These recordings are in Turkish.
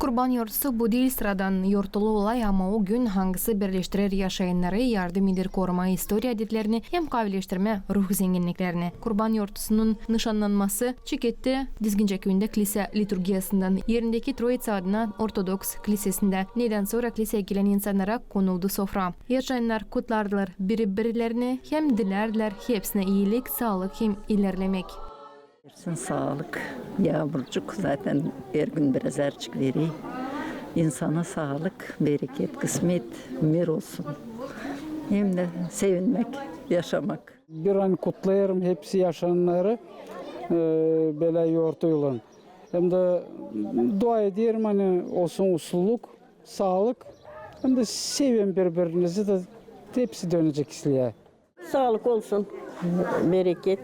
Kurban yurtusu bu değil sıradan yurtulu olay ama o gün hangisi birleştirir yaşayanları, yardım edir koruma istoriya adetlerini hem kavleştirme ruh zenginliklerini. Kurban yurtusunun nişanlanması Çikette Dizgince köyünde kilise liturgiyasından yerindeki Troitsa adına Ortodoks kilisesinde. Neden sonra kiliseye gelen insanlara konuldu sofra. Yaşayanlar kutlardılar birilerini hem dilerdiler hepsine iyilik, sağlık hem ilerlemek. Sağlık, yağmurcuk zaten her gün biraz erçik veriyor. İnsana sağlık, bereket, kısmet, ömür olsun. Hem de sevinmek, yaşamak. Bir an kutlayarım hepsi yaşayanları böyle yortuyla. Hem de dua ederim hani olsun usulluk, sağlık. Hem de sevin birbirinizi de hepsi dönecek isliye. Sağlık olsun, bereket,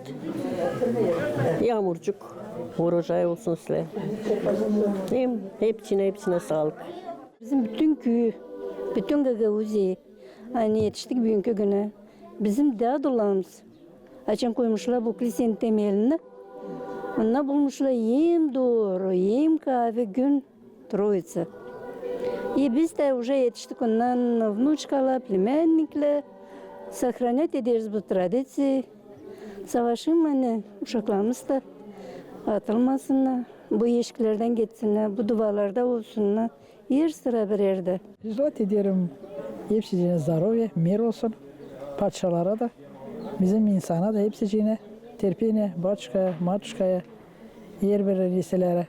yağmurcuk, urojay olsun size. Hem hepsine sağlık. Bizim bütün köyü, bütün Gagavuz'u hani yetiştik bugünkü güne. Bizim dağdılarımız açın koymuşlar bu kilisenin temelini. Onlar bulmuşlar yem doğru, yem kahve gün Troitsa. Biz de уже yetiştik ondan внучкаlar, племянникler. Сохранять ederiz bu tradisiyi. Savaşın hani uşaklarımız da atılmasınlar. Bu ilişkilerden geçsinler, bu duvarlarda olsunlar. Yer sıra bir yerde. Zat ederim hepsine здоровья, mir olsun. Padişalara da, bizim insana da hepsine terpine, baçkaya, matçkaya, yer veren liselere,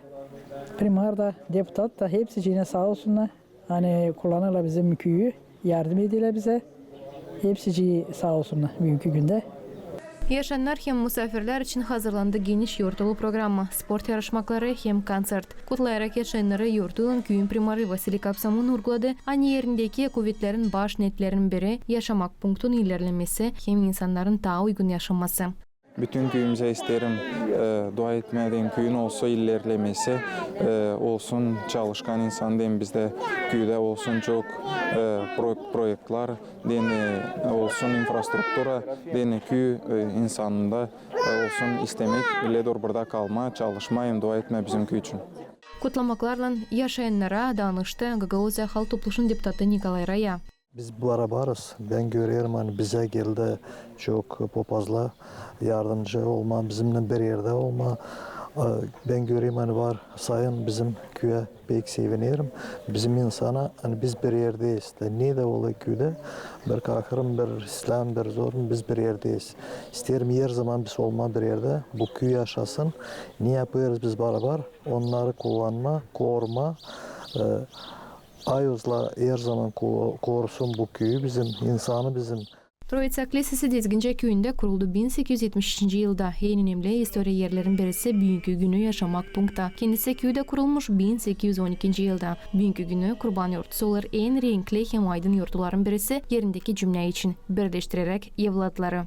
primar da, deputat da hepsine sağ olsunlar. Hani kullanırlar bizim köyü, yardım ediyorlar bize. Hepsi sağ olsunlar bugünkü günde. Yaşayanlar hem misafirler için hazırlandı geniş yurtulu programı, spor yarışmaları hem konsert. Kutlayarak yaşayanları yurtulun köyün primarı Vasili Kapsam'ın vurguladı. Aynı yerindeki kuvvetlerin baş netlerin biri yaşamak punktun ilerlemesi hem insanların daha uygun yaşaması. Bütün köyümüze isterim dua etmeden köyün olsa ilerlemesi olsun çalışkan insan den bizde köyde olsun çok projektler den olsun infrastruktura den köy insanında olsun istemek ile burada kalma çalışmayın dua etme bizim köy için. Kutlamaklarla yaşayanlara danıştı Gagauzya Halk Topluluğu'nun deputatı Nikolay Raya. Biz bu ara varız. Ben görüyorum hani bize geldi çok popazla yardımcı olma, bizimle bir yerde olma. Ben görüyorum hani var sayın bizim köye pek sevinirim. Bizim insana hani biz bir yerdeyiz. Ne de ola köyde bir kakırım, bir İslam, bir zorun biz bir yerdeyiz. İsterim her zaman biz olma bir yerde bu köy yaşasın. Ne yapıyoruz biz beraber? Onları kullanma, koruma. Ayozla her zaman korusun bu köyü bizim, insanı bizim. Troitsa Kilisesi Dizgince köyünde kuruldu 1873 yılda. En önemli historia yerlerin birisi Büyünkü Günü yaşamak punkta. Kendisi köyde kurulmuş 1812 yılda. Büyünkü Günü kurban yurtusu olur en renkli hem aydın yurtların birisi yerindeki cümle için birleştirerek evlatları.